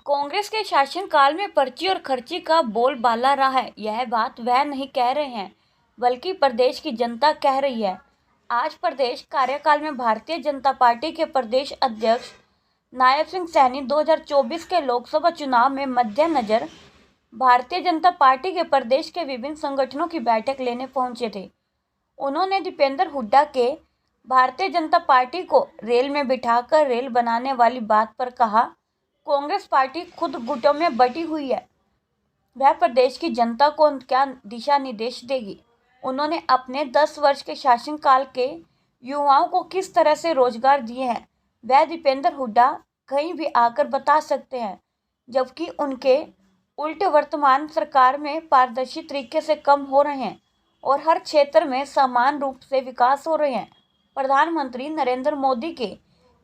कांग्रेस के शासनकाल में पर्ची और खर्ची का बोलबाला रहा है। यह बात वह नहीं कह रहे हैं, बल्कि प्रदेश की जनता कह रही है। आज प्रदेश कार्यकाल में भारतीय जनता पार्टी के प्रदेश अध्यक्ष नायब सिंह सैनी 2024 के लोकसभा चुनाव में मद्देनजर भारतीय जनता पार्टी के प्रदेश के विभिन्न संगठनों की बैठक लेने पहुंचे थे। उन्होंने दीपेंद्र हुड्डा के भारतीय जनता पार्टी को रेल में बिठाकर रेल बनाने वाली बात पर कहा, कांग्रेस पार्टी खुद गुटों में बटी हुई है, वह प्रदेश की जनता को क्या दिशा निर्देश देगी। उन्होंने अपने 10 वर्ष के शासनकाल के युवाओं को किस तरह से रोजगार दिए हैं, वह दीपेंद्र हुड्डा कहीं भी आकर बता सकते हैं, जबकि उनके उल्टे वर्तमान सरकार में पारदर्शी तरीके से कम हो रहे हैं और हर क्षेत्र में समान रूप से विकास हो रहे हैं। प्रधानमंत्री नरेंद्र मोदी के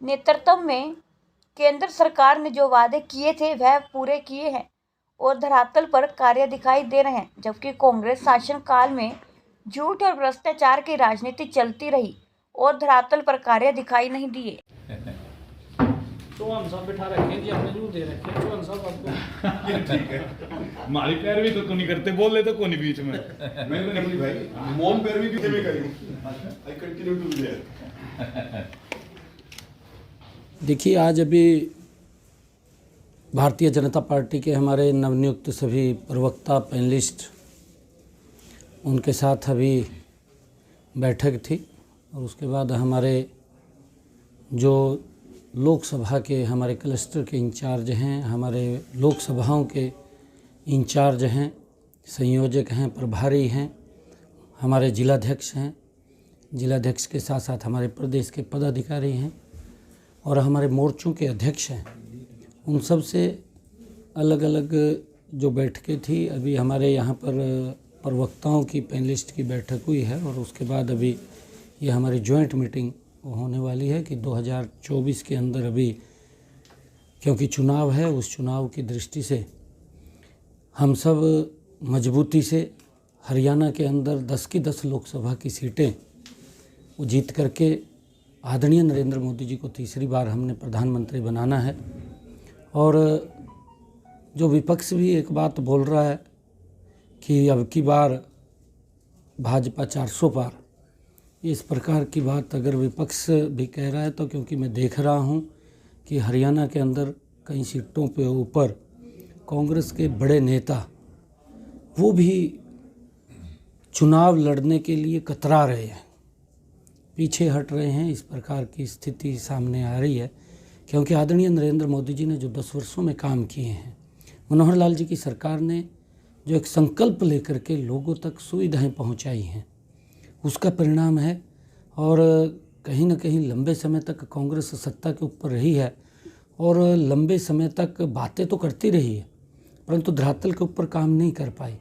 नेतृत्व में केंद्र सरकार ने जो वादे किए थे वह पूरे किए हैं और धरातल पर कार्य दिखाई दे रहे हैं, जबकि कांग्रेस शासनकाल में झूठ और भ्रष्टाचार की राजनीति चलती रही और धरातल पर कार्य दिखाई नहीं दिए। तो हम सब बिठा रखे जी, अपने जूँ दे रखे तो हम सब आपको ठीक है। हमारी पैरवी तो नहीं करते, बोल ले तो कोई बीच में। मैं तो नहीं भाई, मौन पैरवी भी में करी। I continue to be there. देखिए, आज अभी भारतीय जनता पार्टी के हमारे नवनियुक्त सभी प्रवक्ता पैनलिस्ट, उनके साथ अभी बैठक थी और उसके बाद हमारे जो लोकसभा के हमारे क्लस्टर के इंचार्ज हैं, हमारे लोकसभाओं के इंचार्ज हैं, संयोजक हैं, प्रभारी हैं, हमारे जिलाध्यक्ष हैं, जिलाध्यक्ष के साथ साथ हमारे प्रदेश के पदाधिकारी हैं और हमारे मोर्चों के अध्यक्ष हैं, उन सब से अलग अलग जो बैठकें थी। अभी हमारे यहाँ पर प्रवक्ताओं की पैनलिस्ट की बैठक हुई है और उसके बाद अभी ये हमारी जॉइंट मीटिंग होने वाली है कि 2024 के अंदर अभी, क्योंकि चुनाव है, उस चुनाव की दृष्टि से हम सब मजबूती से हरियाणा के अंदर 10 की 10 लोकसभा की सीटें वो जीत करके आदरणीय नरेंद्र मोदी जी को तीसरी बार हमने प्रधानमंत्री बनाना है। और जो विपक्ष भी एक बात बोल रहा है कि अब की बार भाजपा 400 पार, इस प्रकार की बात अगर विपक्ष भी कह रहा है तो क्योंकि मैं देख रहा हूं कि हरियाणा के अंदर कई सीटों पे ऊपर कांग्रेस के बड़े नेता वो भी चुनाव लड़ने के लिए कतरा रहे हैं, पीछे हट रहे हैं। इस प्रकार की स्थिति सामने आ रही है क्योंकि आदरणीय नरेंद्र मोदी जी ने जो 10 वर्षों में काम किए हैं, मनोहर लाल जी की सरकार ने जो एक संकल्प लेकर के लोगों तक सुविधाएं पहुंचाई हैं, उसका परिणाम है। और कहीं ना कहीं लंबे समय तक कांग्रेस सत्ता के ऊपर रही है और लंबे समय तक बातें तो करती रही है, परंतु धरातल के ऊपर काम नहीं कर पाई।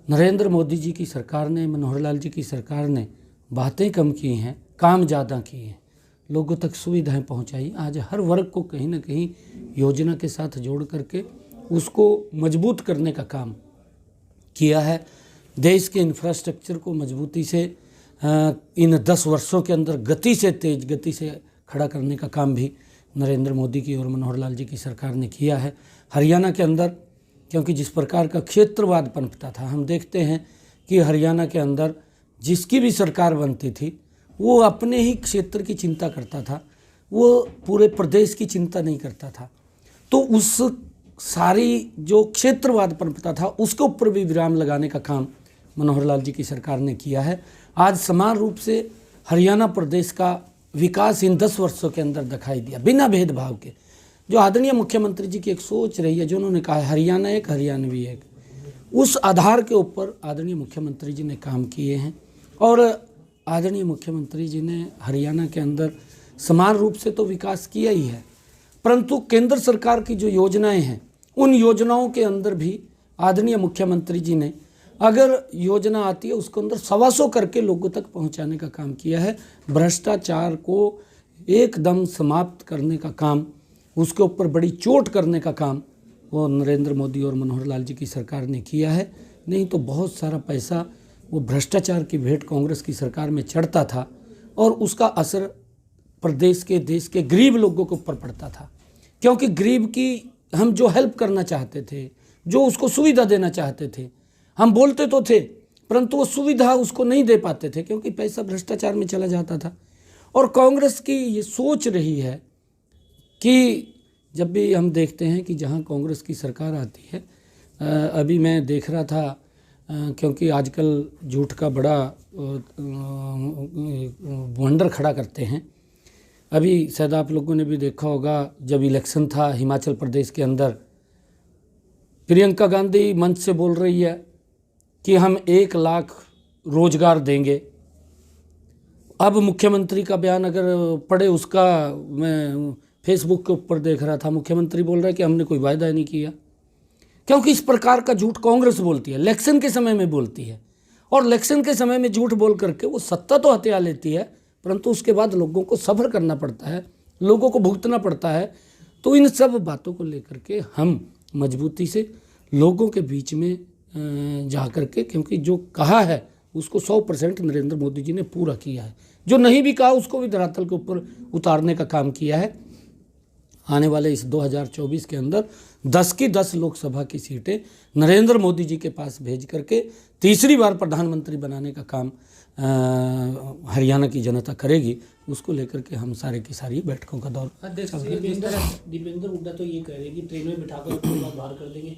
नरेंद्र मोदी जी की सरकार ने, मनोहर लाल जी की सरकार ने बातें कम की हैं, काम ज़्यादा किए हैं, लोगों तक सुविधाएं पहुंचाई। आज हर वर्ग को कहीं ना कहीं योजना के साथ जोड़ करके उसको मजबूत करने का काम किया है। देश के इंफ्रास्ट्रक्चर को मजबूती से इन 10 वर्षों के अंदर गति से, तेज गति से खड़ा करने का काम भी नरेंद्र मोदी की और मनोहर लाल जी की सरकार ने किया है। हरियाणा के अंदर क्योंकि जिस प्रकार का क्षेत्रवाद पनपता था, हम देखते हैं कि हरियाणा के अंदर जिसकी भी सरकार बनती थी वो अपने ही क्षेत्र की चिंता करता था, वो पूरे प्रदेश की चिंता नहीं करता था। तो उस सारी जो क्षेत्रवाद पनपता था उसके ऊपर भी विराम लगाने का काम मनोहर लाल जी की सरकार ने किया है। आज समान रूप से हरियाणा प्रदेश का विकास इन 10 वर्षों के अंदर दिखाई दिया, बिना भेदभाव के। जो आदरणीय मुख्यमंत्री जी की एक सोच रही है, जो उन्होंने कहा हरियाणा एक, हरियाणवी एक, उस आधार के ऊपर आदरणीय मुख्यमंत्री जी ने काम किए हैं। और आदरणीय मुख्यमंत्री जी ने हरियाणा के अंदर समान रूप से तो विकास किया ही है, परंतु केंद्र सरकार की जो योजनाएं हैं, उन योजनाओं के अंदर भी आदरणीय मुख्यमंत्री जी ने, अगर योजना आती है उसको अंदर 125 करके लोगों तक पहुंचाने का काम किया है। भ्रष्टाचार को एकदम समाप्त करने का काम, उसके ऊपर बड़ी चोट करने का काम वो नरेंद्र मोदी और मनोहर लाल जी की सरकार ने किया है। नहीं तो बहुत सारा पैसा वो भ्रष्टाचार की भेंट कांग्रेस की सरकार में चढ़ता था और उसका असर प्रदेश के, देश के गरीब लोगों के ऊपर पड़ता था, क्योंकि गरीब की हम जो हेल्प करना चाहते थे, जो उसको सुविधा देना चाहते थे, हम बोलते तो थे परंतु वो सुविधा उसको नहीं दे पाते थे क्योंकि पैसा भ्रष्टाचार में चला जाता था। और कांग्रेस की ये सोच रही है कि जब भी हम देखते हैं कि जहाँ कांग्रेस की सरकार आती है, अभी मैं देख रहा था क्योंकि आजकल झूठ का बड़ा वंडर खड़ा करते हैं। अभी शायद आप लोगों ने भी देखा होगा जब इलेक्शन था हिमाचल प्रदेश के अंदर, प्रियंका गांधी मंच से बोल रही है कि हम 1 लाख रोजगार देंगे। अब मुख्यमंत्री का बयान अगर पढ़े, उसका मैं फेसबुक के ऊपर देख रहा था, मुख्यमंत्री बोल रहा है कि हमने कोई वायदा नहीं किया। क्योंकि इस प्रकार का झूठ कांग्रेस बोलती है, इलेक्शन के समय में बोलती है, और इलेक्शन के समय में झूठ बोल करके वो सत्ता तो हथिया लेती है परंतु उसके बाद लोगों को सब्र करना पड़ता है, लोगों को भुगतना पड़ता है। तो इन सब बातों को लेकर के हम मजबूती से लोगों के बीच में जा कर के, क्योंकि जो कहा है उसको 100% नरेंद्र मोदी जी ने पूरा किया है, जो नहीं भी कहा उसको भी धरातल के ऊपर उतारने का काम किया है। आने वाले इस 2024 के अंदर 10 की 10 लोकसभा की सीटें नरेंद्र मोदी जी के पास भेज करके तीसरी बार प्रधानमंत्री बनाने का काम हरियाणा की जनता करेगी। उसको लेकर के हम सारे की सारी बैठकों का दौर। दीपेंद्र हुड्डा तो ये कह रहे हैं कि ट्रेन में बिठाकर अपनी बात बाहर कर देंगे।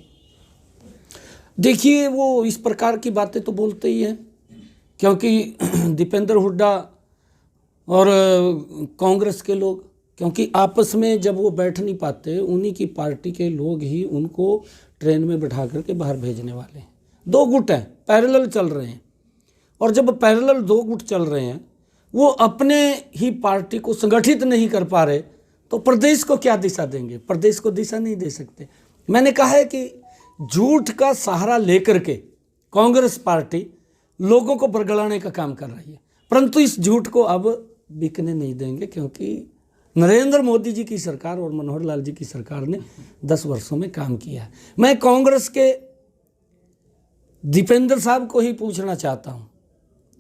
देखिए, वो इस प्रकार की बातें तो बोलते ही हैं क्योंकि दीपेंद्र हुड्डा और कांग्रेस के लोग, क्योंकि आपस में जब वो बैठ नहीं पाते, उन्हीं की पार्टी के लोग ही उनको ट्रेन में बिठा करके बाहर भेजने वाले हैं। 2 गुट हैं, पैरेलल चल रहे हैं, और जब पैरेलल 2 गुट चल रहे हैं, वो अपने ही पार्टी को संगठित नहीं कर पा रहे तो प्रदेश को क्या दिशा देंगे? प्रदेश को दिशा नहीं दे सकते। मैंने कहा है कि झूठ का सहारा लेकर के कांग्रेस पार्टी लोगों को बरगलाने का काम कर रही है, परंतु इस झूठ को अब बिकने नहीं देंगे क्योंकि नरेंद्र मोदी जी की सरकार और मनोहर लाल जी की सरकार ने 10 वर्षों में काम किया है। मैं कांग्रेस के दीपेंद्र साहब को ही पूछना चाहता हूं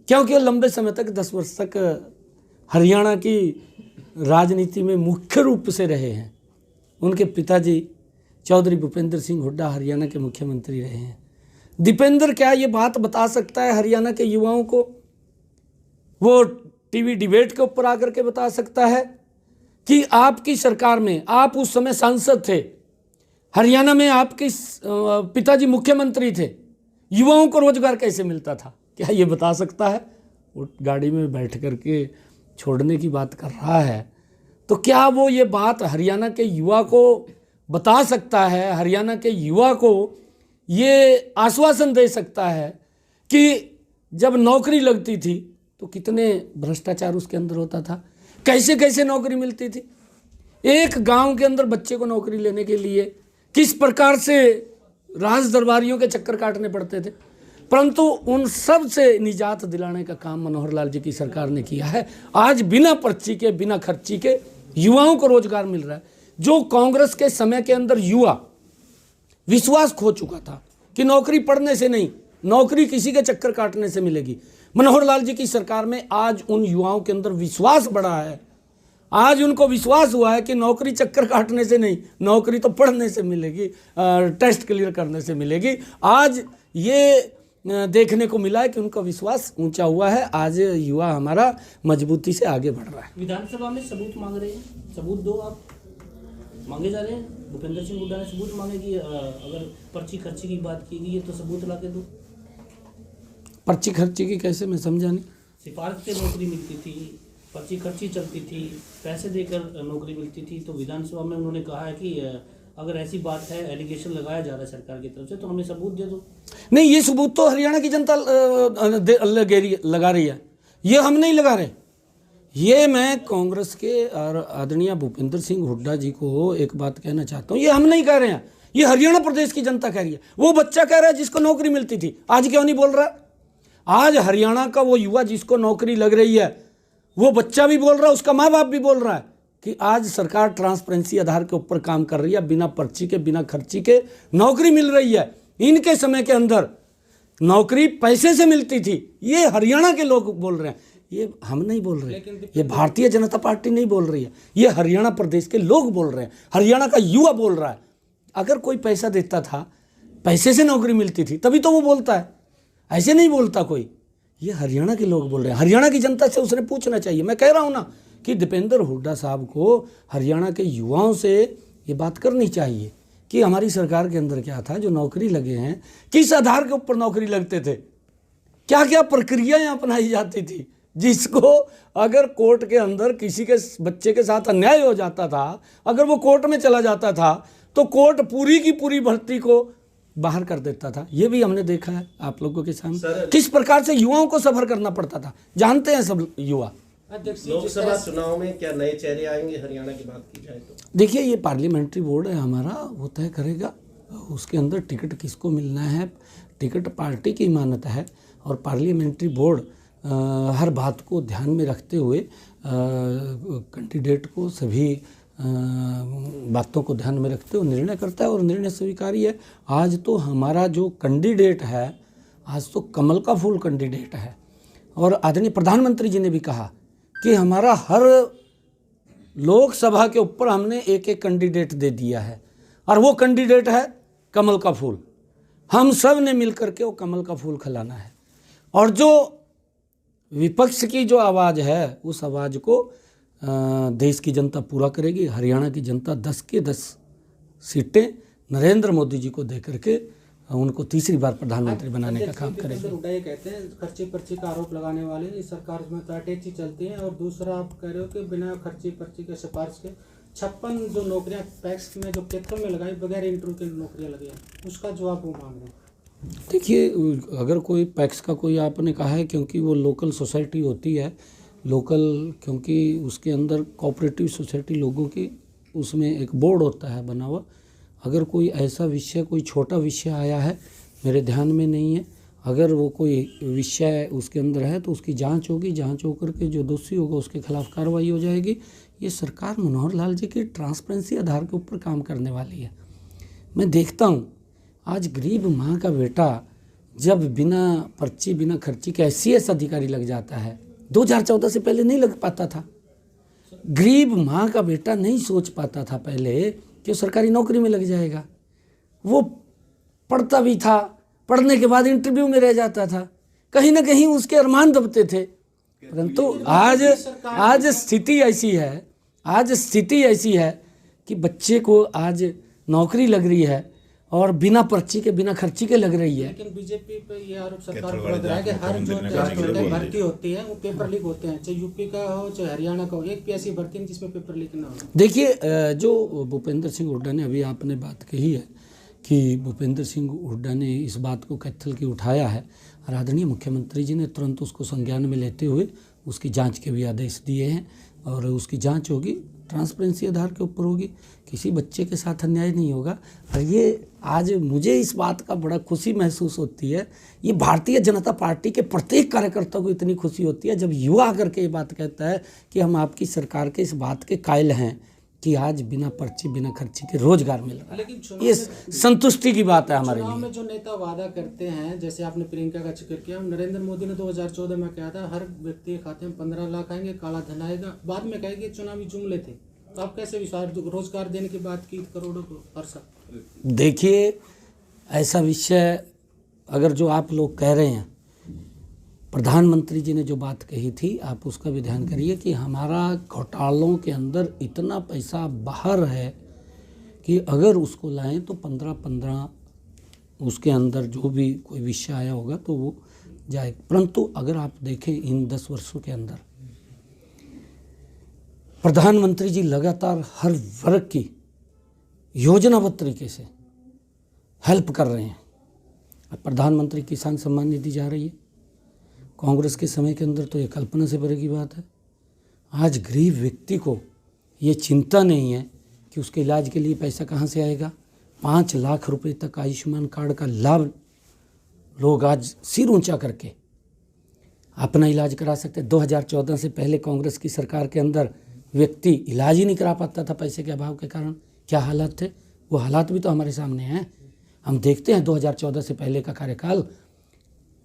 क्योंकि वो लंबे समय तक 10 वर्ष तक हरियाणा की राजनीति में मुख्य रूप से रहे हैं। उनके पिताजी चौधरी भूपेंद्र सिंह हुड्डा हरियाणा के मुख्यमंत्री रहे हैं। दीपेंद्र क्या ये बात बता सकता है हरियाणा के युवाओं को? वो टीवी डिबेट के ऊपर आकर के बता सकता है कि आपकी सरकार में, आप उस समय सांसद थे, हरियाणा में आपके पिताजी मुख्यमंत्री थे, युवाओं को रोजगार कैसे मिलता था? क्या ये बता सकता है? वो गाड़ी में बैठ करके छोड़ने की बात कर रहा है, तो क्या वो ये बात हरियाणा के युवा को बता सकता है? हरियाणा के युवा को ये आश्वासन दे सकता है कि जब नौकरी लगती थी तो कितने भ्रष्टाचार उसके अंदर होता था, कैसे कैसे नौकरी मिलती थी, एक गांव के अंदर बच्चे को नौकरी लेने के लिए किस प्रकार से राज दरबारियों के चक्कर काटने पड़ते थे, परंतु उन सब से निजात दिलाने का काम मनोहर लाल जी की सरकार ने किया है। आज बिना पर्ची के, बिना खर्ची के युवाओं को रोजगार मिल रहा है। जो कांग्रेस के समय के अंदर युवा विश्वास खो चुका था कि नौकरी पढ़ने से नहीं, नौकरी किसी के चक्कर काटने से मिलेगी, मनोहर लाल जी की सरकार में आज उन युवाओं के अंदर विश्वास बढ़ा है। आज उनको विश्वास हुआ है कि नौकरी चक्कर काटने से नहीं, नौकरी तो पढ़ने से मिलेगी, टेस्ट क्लियर करने से मिलेगी। आज ये देखने को मिला है कि उनका विश्वास ऊंचा हुआ है। आज युवा हमारा मजबूती से आगे बढ़ रहा है। विधानसभा में सबूत मांग रहे हैं, सबूत दो, आप मांगे जा रहे हैं। भूपेंद्र सिंह हुड्डा ने सबूत मांगे कि अगर पर्ची खर्ची की बात की गई है तो सबूत ला के दो। पर्ची खर्ची की कैसे, मैं समझा नहीं। सिफारिश से नौकरी मिलती थी, पर्ची खर्ची चलती थी, पैसे देकर नौकरी मिलती थी, तो विधानसभा में उन्होंने कहा है कि अगर ऐसी बात है, एलिगेशन लगाया जा रहा है सरकार की तरफ से, तो हमें सबूत दे दो। नहीं, ये सबूत तो हरियाणा की जनता लगा रही है, ये हम नहीं लगा रहे। ये मैं कांग्रेस के और आदरणीय भूपेंद्र सिंह हुड्डा जी को एक बात कहना चाहता हूँ, ये हम नहीं कह रहे हैं, ये हरियाणा प्रदेश की जनता कह रही है। वो बच्चा कह रहा है जिसको नौकरी मिलती थी, आज क्यों नहीं बोल रहा? आज हरियाणा का वो युवा जिसको नौकरी लग रही है, वो बच्चा भी बोल रहा है, उसका माँ बाप भी बोल रहा है कि आज सरकार ट्रांसपेरेंसी आधार के ऊपर काम कर रही है, बिना पर्ची के, बिना खर्ची के नौकरी मिल रही है। इनके समय के अंदर नौकरी पैसे से मिलती थी, ये हरियाणा के लोग बोल रहे हैं, ये हम नहीं बोल रहे, ये भारतीय जनता पार्टी नहीं बोल रही है, ये हरियाणा प्रदेश के लोग बोल रहे हैं, हरियाणा का युवा बोल रहा है। अगर कोई पैसा देता था, पैसे से नौकरी मिलती थी, तभी तो वो बोलता है, ऐसे नहीं बोलता कोई। ये हरियाणा के लोग बोल रहे हैं, हरियाणा की जनता से उसने पूछना चाहिए। मैं कह रहा हूँ ना कि दीपेंद्र हुड्डा साहब को हरियाणा के युवाओं से ये बात करनी चाहिए कि हमारी सरकार के अंदर क्या था, जो नौकरी लगे हैं, किस आधार के ऊपर नौकरी लगते थे, क्या क्या प्रक्रियाएं अपनाई जाती थी, जिसको अगर कोर्ट के अंदर किसी के बच्चे के साथ अन्याय हो जाता था, अगर वो कोर्ट में चला जाता था, तो कोर्ट पूरी की पूरी भर्ती को बाहर कर देता था। ये भी हमने देखा है आप लोगों के सामने, किस प्रकार से युवाओं को सफर करना पड़ता था, जानते हैं सब युवा। लोकसभा चुनाव में क्या नए चेहरे आएंगे हरियाणा की बात की जाए तो? देखिए, ये पार्लियामेंट्री बोर्ड है हमारा, वो तय करेगा उसके अंदर टिकट किसको मिलना है। टिकट पार्टी की मान्यता है और पार्लियामेंट्री बोर्ड हर बात को ध्यान में रखते हुए कैंडिडेट को सभी बातों को ध्यान में रखते हुए निर्णय करता है और निर्णय स्वीकार्य है। आज तो हमारा जो कैंडिडेट है, आज तो कमल का फूल कैंडिडेट है। और आदरणीय प्रधानमंत्री जी ने भी कहा कि हमारा हर लोकसभा के ऊपर हमने एक एक कैंडिडेट दे दिया है और वो कैंडिडेट है कमल का फूल। हम सब ने मिलकर के वो कमल का फूल खिलाना है और जो विपक्ष की जो आवाज़ है, उस आवाज़ को देश की जनता पूरा करेगी। हरियाणा की जनता 10 के 10 सीटें नरेंद्र मोदी जी को दे करके उनको तीसरी बार प्रधानमंत्री बनाने का काम करेगी। हुड्डा ये कहते हैं खर्ची पर्ची का आरोप लगाने वाले इस सरकार में तो अटैची चलती है, और दूसरा आप कह रहे हो कि बिना खर्ची पर्ची के सिफारिश के 56 जो नौकरियां पैक्स में जो पेपर में लगाई बगैर इंटरव्यू के नौकरियां लगी हैं, उसका जवाब वो मांग रहे हैं। देखिए, अगर कोई पैक्स का कोई आपने कहा है, क्योंकि वो लोकल सोसाइटी होती है, लोकल, क्योंकि उसके अंदर कोऑपरेटिव सोसाइटी लोगों की, उसमें एक बोर्ड होता है बना हुआ। अगर कोई ऐसा विषय, कोई छोटा विषय आया है, मेरे ध्यान में नहीं है, अगर वो कोई विषय उसके अंदर है तो उसकी जांच होगी, जांच होकर के जो दोषी होगा उसके खिलाफ कार्रवाई हो जाएगी। ये सरकार मनोहर लाल जी की ट्रांसपेरेंसी आधार के ऊपर काम करने वाली है। मैं देखता हूँ आज गरीब माँ का बेटा जब बिना पर्ची बिना खर्ची के SCS अधिकारी लग जाता है, 2014 से पहले नहीं लग पाता था। गरीब माँ का बेटा नहीं सोच पाता था पहले कि वो सरकारी नौकरी में लग जाएगा। वो पढ़ता भी था, पढ़ने के बाद इंटरव्यू में रह जाता था, कहीं ना कहीं उसके अरमान दबते थे। परंतु आज स्थिति ऐसी है, आज स्थिति ऐसी है कि बच्चे को आज नौकरी लग रही है और बिना पर्ची के बिना खर्ची के लग रही है। लेकिन बीजेपी पे ये आरोप सरकार पर लग रहा है कि हर जो भर्ती होती है वो पेपर लीक होते हैं, चाहे यूपी का हो चाहे हरियाणा का हो, एक भी ऐसी भर्ती नहीं जिसमें पेपर लीक ना हो। देखिए, जो भूपेंद्र सिंह हुड्डा ने अभी आपने बात कही है कि भूपेंद्र सिंह हुड्डा ने इस बात को कैथल की उठाया है और आदरणीय मुख्यमंत्री जी ने तुरंत उसको संज्ञान में लेते हुए उसकी जांच के भी आदेश दिए हैं और उसकी जांच होगी, ट्रांसपेरेंसी आधार के ऊपर होगी, किसी बच्चे के साथ अन्याय नहीं होगा। और ये आज मुझे इस बात का बड़ा खुशी महसूस होती है, ये भारतीय जनता पार्टी के प्रत्येक कार्यकर्ता को इतनी खुशी होती है जब युवा आकर के ये बात कहता है कि हम आपकी सरकार के इस बात के कायल हैं कि आज बिना पर्ची बिना खर्ची के रोजगार मिल रहा है। लेकिन ये संतुष्टि की बात है हमारे चुनाव लिए। में जो नेता वादा करते हैं, जैसे आपने प्रियंका का जिक्र किया, नरेंद्र मोदी ने 2014 में कहा था हर व्यक्ति के खाते में 15 लाख आएंगे, काला धन आएगा। बाद में कहा कि चुनावी जुमले थे, तो आप कैसे विश्वास, रोजगार देने की बात की करोड़ों को हर साल। देखिए, ऐसा विषय अगर जो आप लोग कह रहे हैं, प्रधानमंत्री जी ने जो बात कही थी, आप उसका भी ध्यान करिए कि हमारा घोटालों के अंदर इतना पैसा बाहर है कि अगर उसको लाएं तो 15-15 उसके अंदर जो भी कोई विषय आया होगा तो वो जाए। परंतु अगर आप देखें इन 10 वर्षों के अंदर प्रधानमंत्री जी लगातार हर वर्ग की योजनाबद्ध तरीके से हेल्प कर रहे हैं। प्रधानमंत्री किसान सम्मान निधि जा रही है, कांग्रेस के समय के अंदर तो ये कल्पना से परे की बात है। आज गरीब व्यक्ति को ये चिंता नहीं है कि उसके इलाज के लिए पैसा कहाँ से आएगा। 5 लाख रुपए तक आयुष्मान कार्ड का लाभ लोग आज सिर ऊंचा करके अपना इलाज करा सकते। 2014 से पहले कांग्रेस की सरकार के अंदर व्यक्ति इलाज ही नहीं करा पाता था पैसे के अभाव के कारण। क्या हालात थे, वो हालात भी तो हमारे सामने हैं। हम देखते हैं 2014 से पहले का कार्यकाल,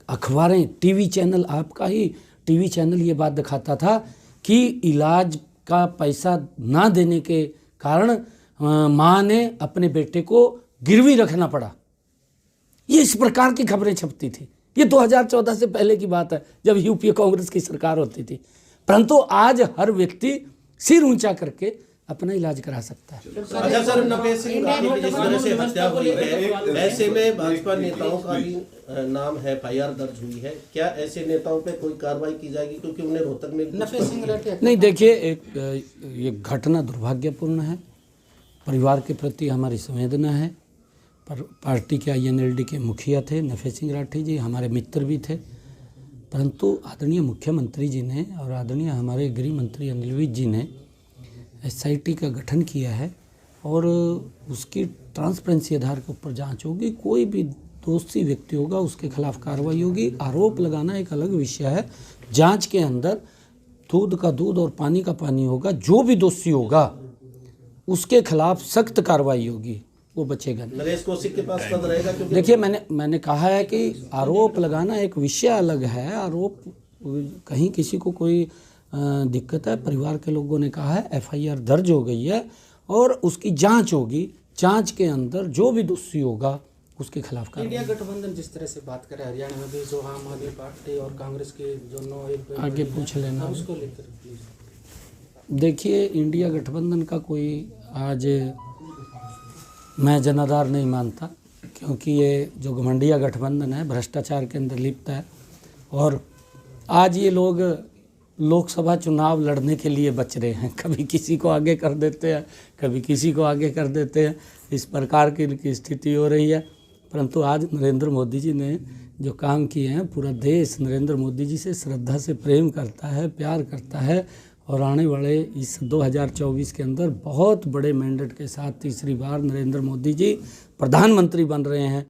अखबारें, टीवी चैनल, आपका ही टीवी चैनल ये बात दिखाता था कि इलाज का पैसा ना देने के कारण माँ ने अपने बेटे को गिरवी रखना पड़ा। ये इस प्रकार की खबरें छपती थी। ये 2014 से पहले की बात है, जब यूपीए कांग्रेस की सरकार होती थी। परंतु आज हर व्यक्ति सिर ऊंचा करके अपना इलाज करा सकता है। अच्छा सर, नफे सिंह राठी की जिस तरह से हत्या हुई है, ऐसे में भाजपा नेताओं का भी नाम है, FIR दर्ज हुई है, क्या ऐसे नेताओं पे कोई कार्रवाई की जाएगी, क्योंकि उन्हें रोहतक में नफे सिंह राठी नहीं, देखिए, ये घटना दुर्भाग्यपूर्ण है। परिवार के प्रति हमारी संवेदना है। पर पार्टी के INLD के मुखिया थे नफे सिंह राठी जी, हमारे मित्र भी थे। परंतु आदरणीय मुख्यमंत्री जी ने और आदरणीय हमारे गृह मंत्री अनिल विज जी ने SIT का गठन किया है और उसकी ट्रांसपेरेंसी आधार के ऊपर जांच होगी। कोई भी दोषी व्यक्ति होगा उसके खिलाफ कार्रवाई होगी। आरोप लगाना एक अलग विषय है। जांच के अंदर दूध का दूध और पानी का पानी होगा। जो भी दोषी होगा उसके खिलाफ सख्त कार्रवाई होगी, वो बचेगा नहीं। नरेश कौशिक के पास पद रहेगा, क्योंकि देखिए, मैंने कहा है कि आरोप लगाना एक विषय अलग है। आरोप कहीं किसी को कोई दिक्कत है, परिवार के लोगों ने कहा है FIR दर्ज हो गई है और उसकी जांच होगी। जांच के अंदर जो भी दोषी होगा उसके खिलाफ कार्रवाई। इंडिया गठबंधन जिस तरह से बात करें हरियाणा में भी, जो आम आदमी पार्टी और कांग्रेस के दोनों एक आगे पूछ लेना उसको लेकर प्लीज। देखिए, इंडिया गठबंधन का कोई आज मैं जनाधार नहीं मानता, क्योंकि ये जो घमंडिया गठबंधन है भ्रष्टाचार के अंदर लिप्त है। और आज ये लोग लोकसभा चुनाव लड़ने के लिए बच रहे हैं। कभी किसी को आगे कर देते हैं, कभी किसी को आगे कर देते हैं। इस प्रकार की स्थिति हो रही है। परंतु आज नरेंद्र मोदी जी ने जो काम किए हैं, पूरा देश नरेंद्र मोदी जी से श्रद्धा से प्रेम करता है, प्यार करता है। और आने वाले इस 2024 के अंदर बहुत बड़े मैंडेट के साथ तीसरी बार नरेंद्र मोदी जी प्रधानमंत्री बन रहे हैं।